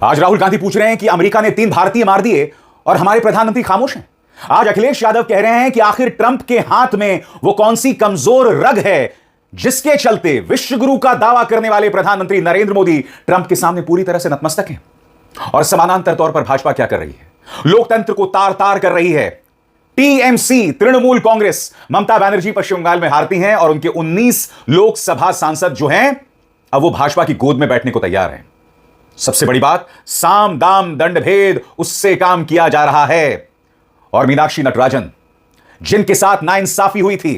आज राहुल गांधी पूछ रहे हैं कि अमेरिका ने 3 भारतीय मार दिए और हमारे प्रधानमंत्री खामोश हैं। आज अखिलेश यादव कह रहे हैं कि आखिर ट्रंप के हाथ में वो कौन सी कमजोर रग है जिसके चलते विश्वगुरु का दावा करने वाले प्रधानमंत्री नरेंद्र मोदी ट्रंप के सामने पूरी तरह से नतमस्तक हैं। और समानांतर तौर पर भाजपा क्या कर रही है? लोकतंत्र को तार तार कर रही है। टीएमसी तृणमूल कांग्रेस ममता बनर्जी पश्चिम बंगाल में हारती हैं और उनके 19 लोकसभा सांसद जो हैं अब वो भाजपा की गोद में बैठने को तैयार हैं। सबसे बड़ी बात, साम दाम दंड भेद उससे काम किया जा रहा है। और मीनाक्षी नटराजन जिनके साथ नाइंसाफी हुई थी,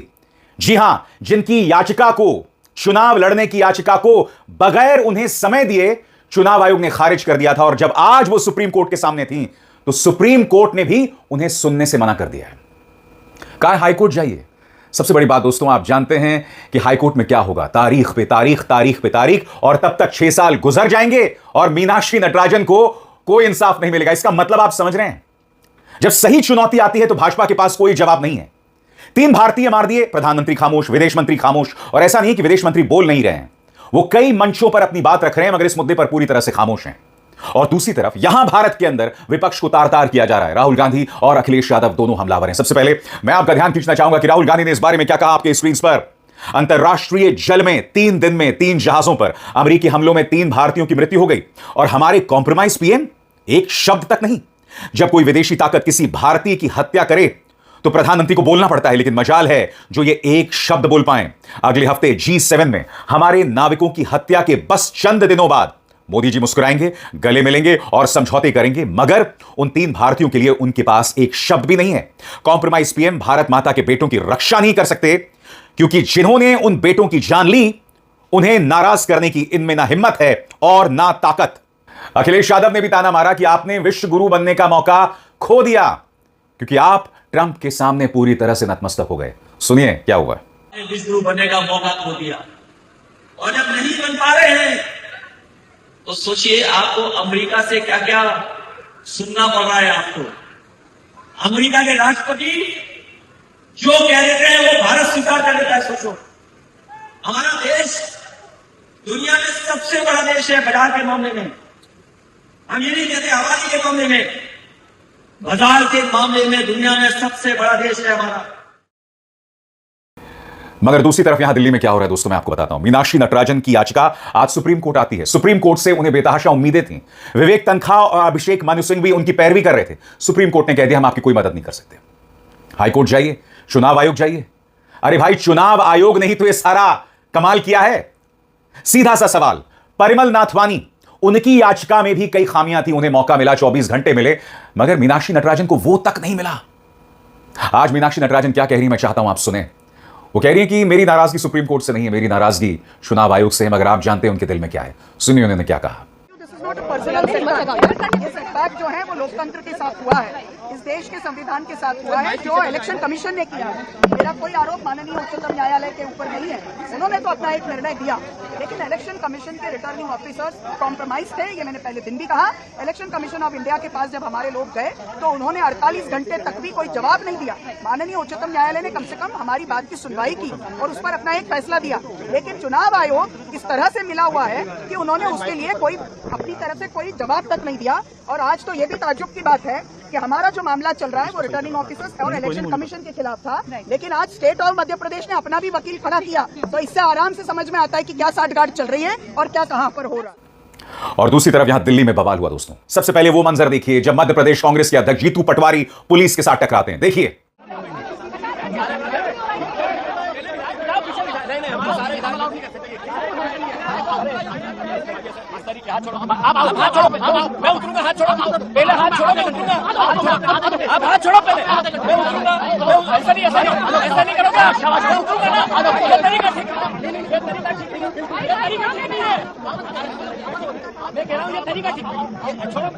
जी हां, जिनकी याचिका को, चुनाव लड़ने की याचिका को बगैर उन्हें समय दिए चुनाव आयोग ने खारिज कर दिया था, और जब आज वो सुप्रीम कोर्ट के सामने थी तो सुप्रीम कोर्ट ने भी उन्हें सुनने से मना कर दिया है। कहा हाईकोर्ट जाइए। सबसे बड़ी बात दोस्तों, आप जानते हैं कि हाईकोर्ट में क्या होगा? तारीख पे तारीख, तारीख पे तारीख, और तब तक 6 साल गुजर जाएंगे और मीनाक्षी नटराजन को कोई इंसाफ नहीं मिलेगा। इसका मतलब आप समझ रहे हैं? जब सही चुनौती आती है तो भाजपा के पास कोई जवाब नहीं है। 3 भारतीय मार दिए, प्रधानमंत्री खामोश, विदेश मंत्री खामोश। और ऐसा नहीं कि विदेश मंत्री बोल नहीं रहे हैं, वो कई मंचों पर अपनी बात रख रहे हैं मगर इस मुद्दे पर पूरी तरह से खामोश हैं। और दूसरी तरफ यहां भारत के अंदर विपक्ष को तार तार किया जा रहा है। राहुल गांधी और अखिलेश यादव दोनों हमलावर हैं। सबसे पहले मैं आपका ध्यान खींचना चाहूंगा कि राहुल गांधी ने इस बारे में क्या कहा आपके स्क्रीन पर। अंतरराष्ट्रीय जल में 3 दिन में 3 जहाजों पर अमेरिकी हमलों में 3 भारतीयों की मृत्यु हो गई और हमारे कॉम्प्रोमाइज पीएम एक शब्द तक नहीं। जब कोई विदेशी ताकत किसी भारतीय की हत्या करे तो प्रधानमंत्री को बोलना पड़ता है, लेकिन मजाल है जो ये एक शब्द बोल पाए। अगले हफ्ते G7 में हमारे नाविकों की हत्या के बस चंद दिनों बाद मोदी जी मुस्कुराएंगे, गले मिलेंगे और समझौते करेंगे, मगर उन 3 भारतीयों के लिए उनके पास एक शब्द भी नहीं है। कॉम्प्रोमाइज पीएम भारत माता के बेटों की रक्षा नहीं कर सकते क्योंकि जिन्होंने उन बेटों की जान ली उन्हें नाराज करने की इनमें ना हिम्मत है और ना ताकत। अखिलेश यादव ने भी ताना मारा कि आपने विश्व गुरु बनने का मौका खो दिया क्योंकि आप ट्रंप के सामने पूरी तरह से नतमस्तक हो गए। सुनिए क्या हुआ। विश्व गुरु बनने का मौका खो दिया और जब नहीं बन पा रहे हैं तो सोचिए आपको अमेरिका से क्या क्या सुनना पड़ रहा है। आपको अमेरिका के राष्ट्रपति जो कह देते हैं वो भारत स्वीकार कर लेता है। सोचो, हमारा देश दुनिया में सबसे बड़ा देश है बाजार के मामले में। हम ये नहीं कहते आबादी के मामले में, बाजार के मामले में दुनिया में सबसे बड़ा देश है हमारा। मगर दूसरी तरफ यहां दिल्ली में क्या हो रहा है दोस्तों, मैं आपको बताता हूं। मीनाक्षी नटराजन की याचिका आज सुप्रीम कोर्ट आती है। सुप्रीम कोर्ट से उन्हें बेतहाशा उम्मीदें थीं। विवेक तनखा और अभिषेक मनु सिंह भी उनकी पैरवी कर रहे थे। सुप्रीम कोर्ट ने कह दिया हम आपकी कोई मदद नहीं कर सकते। हाईकोर्ट जाइए, चुनाव आयोग जाइए। अरे भाई, चुनाव आयोग ने ही तो यह सारा कमाल किया है। सीधा सा सवाल, परिमल नाथवानी, उनकी याचिका में भी कई खामियां थी। उन्हें मौका मिला, 24 घंटे मिले, मगर मीनाक्षी नटराजन को वो तक नहीं मिला। आज मीनाक्षी नटराजन क्या कह रही है मैं चाहता हूं आप सुने। वो कह रही है कि मेरी नाराजगी सुप्रीम कोर्ट से नहीं है, मेरी नाराजगी चुनाव आयोग से है, मगर आप जानते हैं उनके दिल में क्या है। सुनिए उन्होंने क्या कहा। ये सेटबैक जो है वो लोकतंत्र के साथ हुआ है, इस देश के संविधान के साथ हुआ है, जो इलेक्शन कमीशन ने किया है। मेरा कोई आरोप माननीय उच्चतम न्यायालय के ऊपर नहीं है, उन्होंने तो अपना एक निर्णय दिया, लेकिन इलेक्शन कमीशन के रिटर्निंग ऑफिसर्स कॉम्प्रोमाइज थे। ये मैंने पहले दिन भी कहा। इलेक्शन कमीशन ऑफ इंडिया के पास जब हमारे लोग गए तो उन्होंने 48 घंटे तक भी कोई जवाब नहीं दिया। माननीय उच्चतम न्यायालय ने कम से कम हमारी बात की सुनवाई की और उस पर अपना एक फैसला दिया, लेकिन चुनाव आयोग इस तरह से मिला हुआ है कि उन्होंने उसके लिए कोई अपनी तरफ से कोई जवाब तक नहीं दिया। और आज तो ये भी ताज्जुब की बात है कि हमारा जो मामला चल रहा है वो रिटर्निंग ऑफिसर्स और इलेक्शन कमीशन के खिलाफ था, लेकिन आज स्टेट और मध्य प्रदेश ने अपना भी वकील खड़ा किया। तो इससे आराम से समझ में आता है कि क्या साठगांठ चल रही है और क्या कहां पर हो रहा है। और दूसरी तरफ यहां दिल्ली में बवाल हुआ दोस्तों। सबसे पहले वो मंजर देखिए जब मध्य प्रदेश कांग्रेस के अध्यक्ष जीतू पटवारी पुलिस के साथ टकराते हैं। देखिए, हाथ छोड़ो, मैं उतरूंगा। हाथ छोड़ो, पहले हाथ छोड़ो, मैं उतरूंगा। आप हाथ छोड़ो पहले, मैं उतरूंगा। ऐसा नहीं करोगे आप, मैं उतरूंगा ना। ये तरीका ठीक नहीं है। मैं कह रहा हूँ ये तरीका ठीक है। छोड़ो,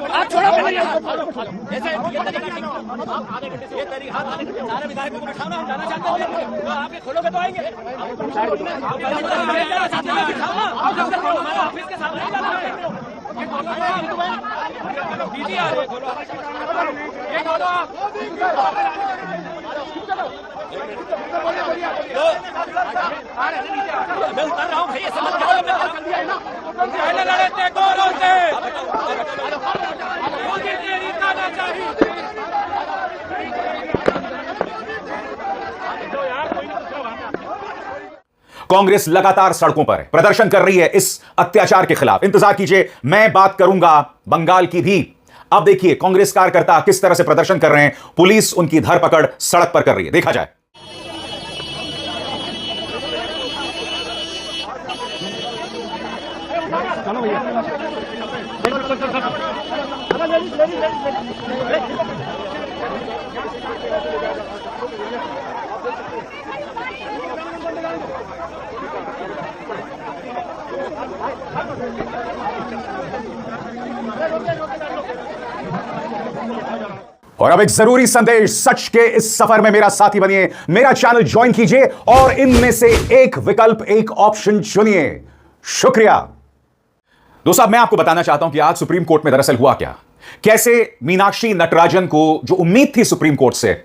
हाथ छोड़ो पहले। ऐसा ये तरीका ठीक है। ये तरीका सारे विधायकों को बिठाना, हम जाना चाहते हैं तो आप ये खोलोगे तो आएंगे। हमारे ऑफिस के सामने ही जाना है। दीदी आ रही है, खोलो। ये खोलो आप। मैं उतर रहा हूँ भाई, समझ कांग्रेस लगातार सड़कों पर है, प्रदर्शन कर रही है इस अत्याचार के खिलाफ। इंतजार कीजिए, मैं बात करूंगा बंगाल की भी। अब देखिए कांग्रेस कार्यकर्ता किस तरह से प्रदर्शन कर रहे हैं, पुलिस उनकी धरपकड़ सड़क पर कर रही है, देखा जाए। और अब एक जरूरी संदेश, सच के इस सफर में मेरा साथी बनिए, मेरा चैनल ज्वाइन कीजिए और इनमें से एक विकल्प, एक ऑप्शन चुनिए। शुक्रिया। दोस्तों, अब मैं आपको बताना चाहता हूं कि आज सुप्रीम कोर्ट में दरअसल हुआ क्या, कैसे मीनाक्षी नटराजन को जो उम्मीद थी सुप्रीम कोर्ट से,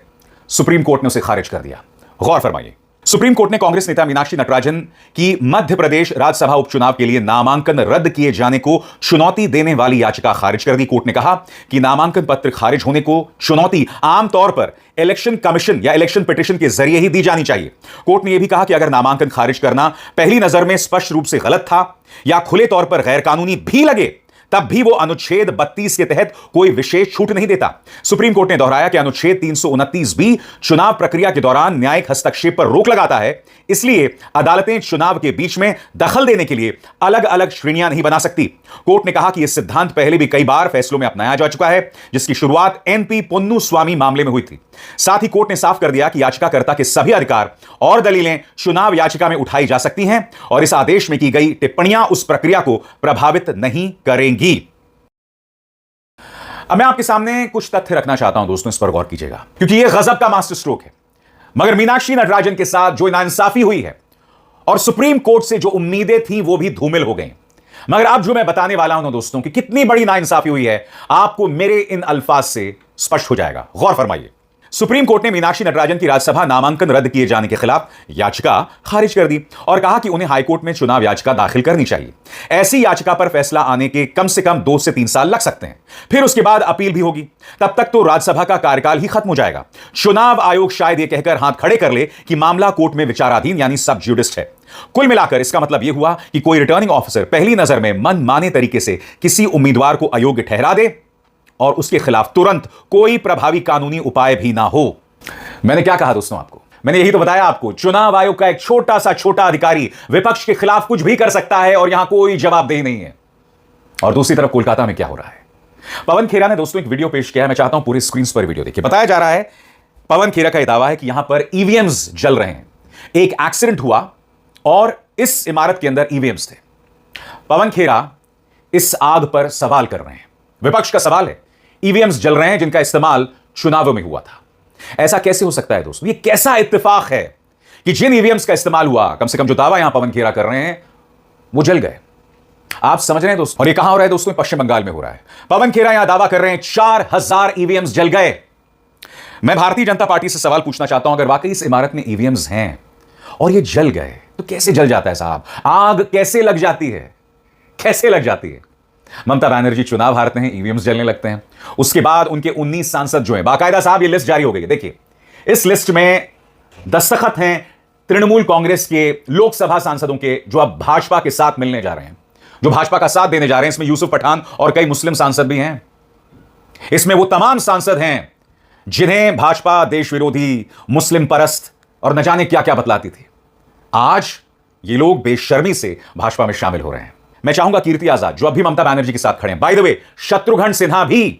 सुप्रीम कोर्ट ने उसे खारिज कर दिया। गौर फरमाइए, सुप्रीम कोर्ट ने कांग्रेस नेता मीनाक्षी नटराजन की मध्य प्रदेश राज्यसभा उपचुनाव के लिए नामांकन रद्द किए जाने को चुनौती देने वाली याचिका खारिज कर दी। कोर्ट ने कहा कि नामांकन पत्र खारिज होने को चुनौती आमतौर पर इलेक्शन कमीशन या इलेक्शन पिटीशन के जरिए ही दी जानी चाहिए। कोर्ट ने यह भी कहा कि अगर नामांकन खारिज करना पहली नजर में स्पष्ट रूप से गलत था या खुले तौर पर गैर कानूनी भी लगे, तब भी वो अनुच्छेद 32 के तहत कोई विशेष छूट नहीं देता। सुप्रीम कोर्ट ने दोहराया कि अनुच्छेद 329 भी चुनाव प्रक्रिया के दौरान न्यायिक हस्तक्षेप पर रोक लगाता है, इसलिए अदालतें चुनाव के बीच में दखल देने के लिए अलग अलग श्रेणियां नहीं बना सकती। कोर्ट ने कहा कि यह सिद्धांत पहले भी कई बार फैसलों में अपनाया जा चुका है, जिसकी शुरुआत एनपी पोन्नुस्वामी मामले में हुई थी। साथ ही कोर्ट ने साफ कर दिया कि याचिकाकर्ता के सभी अधिकार और दलीलें चुनाव याचिका में उठाई जा सकती हैं और इस आदेश में की गई टिप्पणियां उस प्रक्रिया को प्रभावित नहीं करेंगी। अब मैं आपके सामने कुछ तथ्य रखना चाहता हूं दोस्तों, इस पर गौर कीजिएगा, क्योंकि यह गजब का मास्टर स्ट्रोक है। मगर मीनाक्षी नटराजन के साथ जो नाइंसाफी हुई है और सुप्रीम कोर्ट से जो उम्मीदें थी वो भी धूमिल हो गई। मगर अब जो मैं बताने वाला हूं दोस्तों कि कितनी बड़ी नाइंसाफी हुई है, आपको मेरे इन अल्फाज से स्पष्ट हो जाएगा। गौर फरमाइए, सुप्रीम कोर्ट ने मीनाक्षी नटराजन की राज्यसभा नामांकन रद्द किए जाने के खिलाफ याचिका खारिज कर दी और कहा कि उन्हें हाईकोर्ट में चुनाव याचिका दाखिल करनी चाहिए। ऐसी याचिका पर फैसला आने के कम से कम 2 से 3 साल लग सकते हैं, फिर उसके बाद अपील भी होगी। तब तक तो राज्यसभा का कार्यकाल ही खत्म हो जाएगा। चुनाव आयोग शायद यह कहकर हाथ खड़े कर ले कि मामला कोर्ट में विचाराधीन यानी सब जुडिस है। कुल मिलाकर इसका मतलब यह हुआ कि कोई रिटर्निंग ऑफिसर पहली नजर में मनमाने तरीके से किसी उम्मीदवार को अयोग्य ठहरा दे और उसके खिलाफ तुरंत कोई प्रभावी कानूनी उपाय भी ना हो। मैंने क्या कहा दोस्तों आपको? मैंने यही तो बताया आपको, चुनाव आयोग का एक छोटा अधिकारी विपक्ष के खिलाफ कुछ भी कर सकता है और यहां कोई जवाबदेही नहीं है। और दूसरी तरफ कोलकाता में क्या हो रहा है? पवन खेरा ने दोस्तों एक वीडियो पेश किया है, मैं चाहता हूं पूरे स्क्रीन पर वीडियो देखिए। बताया जा रहा है, पवन खेरा का यह दावा है कि यहां पर ईवीएम्स जल रहे हैं। एक एक्सीडेंट हुआ और इस इमारत के अंदर ईवीएम्स थे। पवन खेरा इस आग पर सवाल कर रहे हैं। विपक्ष का सवाल है, ईवीएम्स जल रहे हैं जिनका इस्तेमाल चुनावों में हुआ था। ऐसा कैसे हो सकता है दोस्तों? ये कैसा इत्तेफाक है कि जिन ईवीएम्स का इस्तेमाल हुआ, कम से कम जो दावा यहां पवन खेरा कर रहे हैं, वो जल गए। आप समझ रहे हैं दोस्तों? और ये कहां हो रहा है दोस्तों? पश्चिम बंगाल में हो रहा है। पवन खेरा यहां दावा कर रहे हैं 4000 ईवीएम्स जल गए। मैं भारतीय जनता पार्टी से सवाल पूछना चाहता हूं, अगर वाकई इस इमारत में ईवीएम्स हैं और ये जल गए तो कैसे जल जाता है साहब? आग कैसे लग जाती है? कैसे लग जाती है? ममता बनर्जी चुनाव हारते हैं, ईवीएम्स जलने लगते हैं। उसके बाद उनके 19 सांसद जो हैं, बाकायदा साहब ये लिस्ट जारी हो गई है, देखिए इस लिस्ट में दस्तखत हैं तृणमूल कांग्रेस के लोकसभा सांसदों के, जो अब भाजपा के साथ मिलने जा रहे हैं, जो भाजपा का साथ देने जा रहे हैं। इसमें यूसुफ पठान और कई मुस्लिम सांसद भी हैं। इसमें वो तमाम सांसद हैं जिन्हें भाजपा देश विरोधी, मुस्लिम परस्त और न जाने क्या क्या बतलाती थी। आज ये लोग बेशर्मी से भाजपा में शामिल हो रहे हैं। मैं चाहूंगा कीर्ति आजाद, जो अभी ममता बनर्जी के साथ खड़े हैं, by the way Shatrughan Sinha भी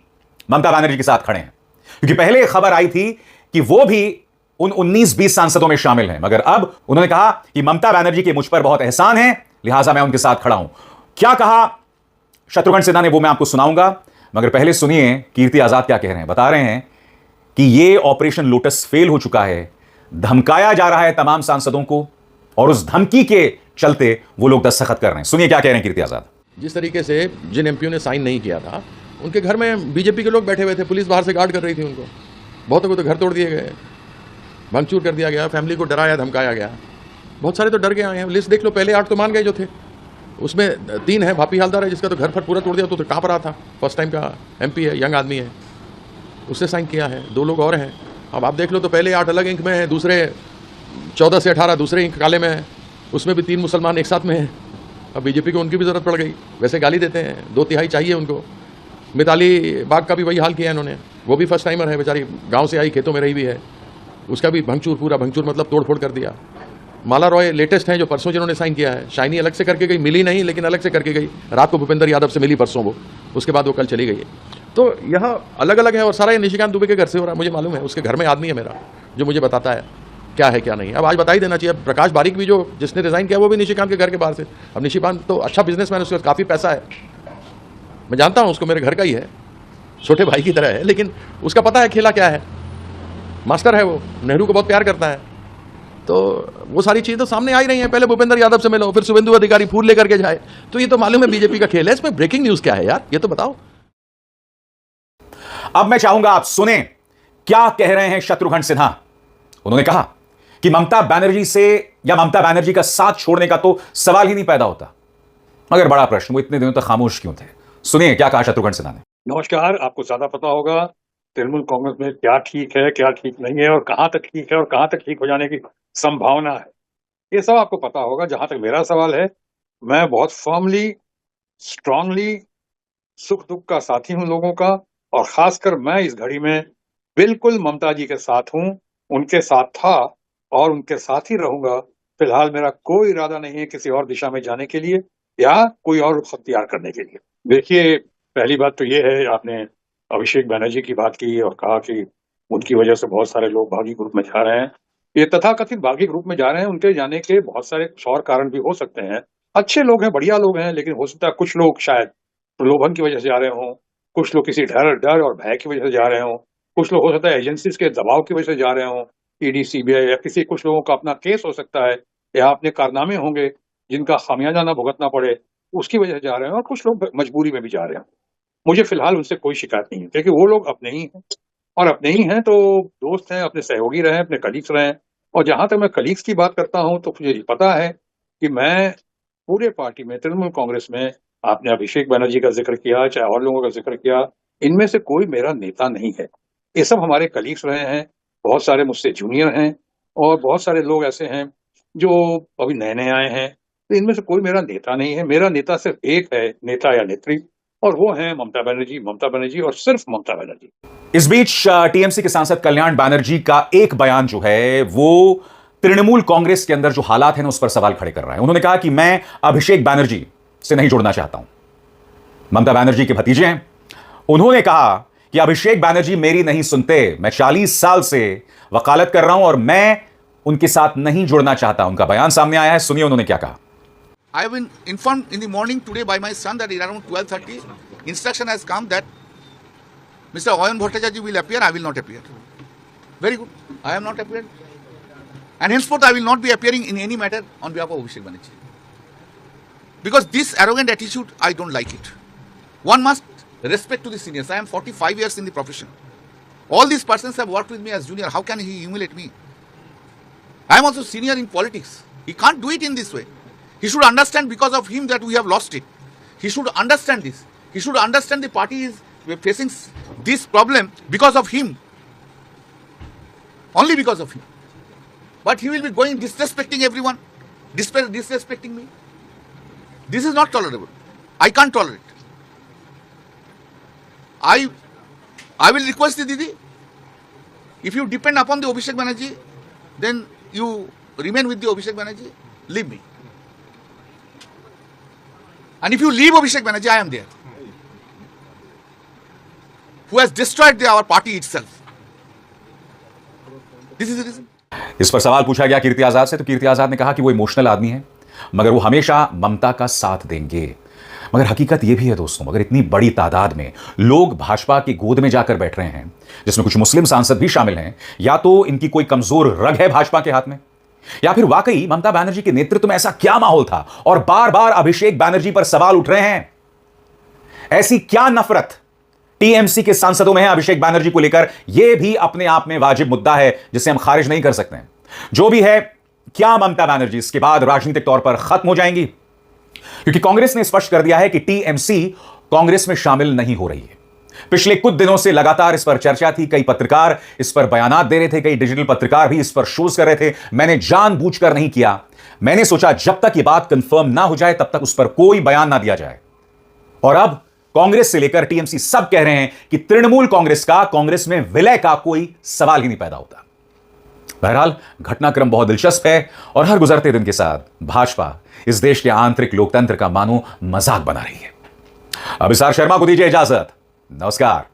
ममता बनर्जी के साथ खड़े हैं, क्योंकि पहले खबर आई थी कि वो भी उन 19-20 सांसदों में शामिल हैं, मगर अब उन्होंने कहा कि ममता बनर्जी के मुझ पर बहुत एहसान है, लिहाजा मैं उनके साथ खड़ा हूं। क्या कहा शत्रुघ्न सिन्हा ने वो मैं आपको सुनाऊंगा, मगर पहले सुनिए कीर्ति आजाद क्या कह रहे हैं। बता रहे हैं कि ये ऑपरेशन लोटस फेल हो चुका है, धमकाया जा रहा है तमाम सांसदों को और उस धमकी के चलते वो लोग दस्तखत कर रहे हैं। सुनिए क्या कह रहे हैं कीर्ति आजाद। जिस तरीके से जिन एमपीओ ने साइन नहीं किया था, उनके घर में बीजेपी के लोग बैठे हुए थे, पुलिस बाहर से गार्ड कर रही थी उनको। बहुतों को तो घर तोड़ दिए गए, भंगचूर कर दिया गया, फैमिली को डराया धमकाया गया। बहुत सारे तो डर गए हैं। लिस्ट देख लो, पहले 8 तो मान गए जो थे, उसमें 3 है। भापी हालदार है जिसका तो घर पर पूरा तोड़ दिया, तो काँप रहा था, फर्स्ट टाइम का एमपी है, यंग आदमी है, उससे साइन किया है। 2 लोग और हैं। अब आप देख लो तो पहले 8 अलग इंक में है, दूसरे 14 से 18 दूसरे इंक काले में है। उसमें भी 3 मुसलमान एक साथ में हैं। अब बीजेपी को उनकी भी ज़रूरत पड़ गई, वैसे गाली देते हैं, 2/3 चाहिए उनको। मिताली बाग का भी वही हाल किया है इन्होंने, वो भी फर्स्ट टाइमर है बेचारी, गांव से आई, खेतों में रही भी है, उसका भी भंगचूर, पूरा भंगचूर मतलब तोड़फोड़ कर दिया। माला रॉय लेटेस्ट हैं जो परसों जिन्होंने साइन किया है, शाइनी अलग से करके गई, मिली नहीं लेकिन अलग से करके गई, रात को भूपेंद्र यादव से मिली परसों वो, उसके बाद वो कल चली गई है। तो यह अलग अलग है और सारा ये निशिकांत दुबे के घर से हो रहा है, मुझे मालूम है, उसके घर में आदमी है मेरा जो मुझे बताता है क्या है क्या नहीं। अब आज बता ही देना चाहिए, प्रकाश बारीक भी जो जिसने रिजाइन किया वो भी निशिकांत के घर के बाहर से। अब निशिकांत तो अच्छा बिजनेसमैन है, उसके पास काफ़ी पैसा है, मैं जानता हूँ उसको, मेरे घर का ही है, छोटे भाई की तरह है, लेकिन उसका पता है खेला क्या है, मास्टर है वो, नेहरू को बहुत प्यार करता है। तो वो सारी चीज़ें तो सामने आ ही रही हैं। पहले भूपेंद्र यादव से मिलो, फिर शुभेंदु अधिकारी फूल लेकर के जाए, तो ये तो मालूम है बीजेपी का खेल है। इसमें ब्रेकिंग न्यूज़ क्या है यार, ये तो बताओ। अब मैं चाहूंगा आप सुने क्या कह रहे हैं शत्रुघ्न सिन्हा। उन्होंने कहा कि ममता बनर्जी से या ममता बनर्जी का साथ छोड़ने का तो सवाल ही नहीं पैदा होता, मगर बड़ा प्रश्न, वो इतने दिनों तक खामोश क्यों थे? सुनिए क्या कहा शत्रुघ्न सिन्हा ने। नमस्कार, आपको ज्यादा पता होगा तृणमूल कांग्रेस में क्या ठीक है क्या ठीक नहीं है और कहां तक ठीक है और कहां तक ठीक हो जाने की संभावना है, ये सब आपको पता होगा। जहां तक मेरा सवाल है, मैं बहुत फर्मली स्ट्रांगली सुख दुख का साथी हूं लोगों का, और खासकर मैं इस घड़ी में बिल्कुल ममता जी के साथ हूं, उनके साथ था और उनके साथ ही रहूंगा। फिलहाल मेरा कोई इरादा नहीं है किसी और दिशा में जाने के लिए या कोई और रुख अख्तियार करने के लिए। देखिए, पहली बात तो ये है, आपने अभिषेक बनर्जी की बात की और कहा कि उनकी वजह से बहुत सारे लोग बागी ग्रुप में जा रहे हैं। ये तथाकथित बागी ग्रुप में जा रहे हैं, उनके जाने के बहुत सारे और कारण भी हो सकते हैं। अच्छे लोग हैं, बढ़िया लोग हैं, लेकिन हो सकता है कुछ लोग शायद प्रलोभन की वजह से जा रहे हों, कुछ लोग किसी डर और भय की वजह से जा रहे हों, कुछ लोग हो सकता है एजेंसीज के दबाव की वजह से जा रहे हों, ईडी सीबीआई या किसी कुछ लोगों का अपना केस हो सकता है या अपने कारनामे होंगे जिनका खामियाजा ना भुगतना पड़े, उसकी वजह से जा रहे हैं, और कुछ लोग मजबूरी में भी जा रहे हैं। मुझे फिलहाल उनसे कोई शिकायत नहीं है, क्योंकि वो लोग अपने ही हैं, और अपने ही हैं तो दोस्त हैं, अपने सहयोगी रहे, अपने कलीग्स रहे। और जहां तक मैं कलीग्स की बात करता हूं तो मुझे पता है कि मैं पूरे पार्टी में, तृणमूल कांग्रेस में, आपने अभिषेक बनर्जी का जिक्र किया, चाहे और लोगों का जिक्र किया, इनमें से कोई मेरा नेता नहीं है। ये सब हमारे कलीग्स रहे हैं, बहुत सारे मुझसे जूनियर हैं और बहुत सारे लोग ऐसे हैं जो अभी नए नए आए हैं, तो इनमें से कोई मेरा नेता नहीं है। मेरा नेता सिर्फ एक है, नेता या नेत्री, और वो है ममता बनर्जी और सिर्फ ममता बनर्जी। इस बीच टीएमसी के सांसद कल्याण बनर्जी का एक बयान जो है वो तृणमूल कांग्रेस के अंदर जो हालात हैं उस पर सवाल खड़े कर रहा है। उन्होंने कहा कि मैं अभिषेक बनर्जी से नहीं जुड़ना चाहता हूं, ममता बनर्जी के भतीजे हैं। उन्होंने कहा कि अभिषेक बनर्जी मेरी नहीं सुनते, मैं 40 साल से वकालत कर रहा हूं और मैं उनके साथ नहीं जुड़ना चाहता। उनका बयान सामने आया है, सुनिए उन्होंने क्या कहा। I have been informed in the morning today by my son that around 12:30 instruction has come that Mr. Oyan Bhattacharya will appear, I will not appear. Very good. I am not appeared. And henceforth I will not be appearing in any matter on behalf of Abhishek Banerjee. Because this arrogant attitude, I don't like it. One must respect to the seniors. I am 45 years in the profession. All these persons have worked with me as junior. How can he humiliate me? I am also senior in politics. He can't do it in this way. He should understand because of him that we have lost it. He should understand this. He should understand the party is facing this problem because of him. Only because of him. But he will be going disrespecting everyone, disrespecting me. This is not tolerable. I can't tolerate. I will request the Didi, if you depend upon the Abhishek Banerjee, then you remain with the Abhishek Banerjee, leave me. And if you leave Abhishek Banerjee, I am there. Who has destroyed our party itself. This is the reason. इस पर सवाल पूछा गया कीर्ति आजाद से, तो कीर्ति आजाद ने कहा कि वो इमोशनल आदमी है, मगर वो हमेशा ममता का साथ देंगे। मगर हकीकत यह भी है दोस्तों, मगर इतनी बड़ी तादाद में लोग भाजपा की गोद में जाकर बैठ रहे हैं, जिसमें कुछ मुस्लिम सांसद भी शामिल हैं, या तो इनकी कोई कमजोर रग है भाजपा के हाथ में, या फिर वाकई ममता बनर्जी के नेतृत्व में ऐसा क्या माहौल था और बार बार अभिषेक बनर्जी पर सवाल उठ रहे हैं। ऐसी क्या नफरत टीएमसी के सांसदों में है अभिषेक बनर्जी को लेकर, यह भी अपने आप में वाजिब मुद्दा है जिसे हम खारिज नहीं कर सकते हैं। जो भी है, क्या ममता बनर्जी इसके बाद राजनीतिक तौर पर खत्म हो जाएंगी? क्योंकि कांग्रेस ने स्पष्ट कर दिया है कि टीएमसी कांग्रेस में शामिल नहीं हो रही है। पिछले कुछ दिनों से लगातार इस पर चर्चा थी, कई पत्रकार इस पर बयानात दे रहे थे, कई डिजिटल पत्रकार भी इस पर शोज कर रहे थे। मैंने जानबूझकर नहीं किया, मैंने सोचा जब तक यह बात कंफर्म ना हो जाए तब तक उस पर कोई बयान ना दिया जाए। और अब कांग्रेस से लेकर टीएमसी सब कह रहे हैं कि तृणमूल कांग्रेस का कांग्रेस में विलय का कोई सवाल ही नहीं पैदा होता। बहरहाल घटनाक्रम बहुत दिलचस्प है और हर गुजरते दिन के साथ भाजपा इस देश के आंतरिक लोकतंत्र का मानो मजाक बना रही है। अब इसार शर्मा को दीजिए इजाजत। नमस्कार।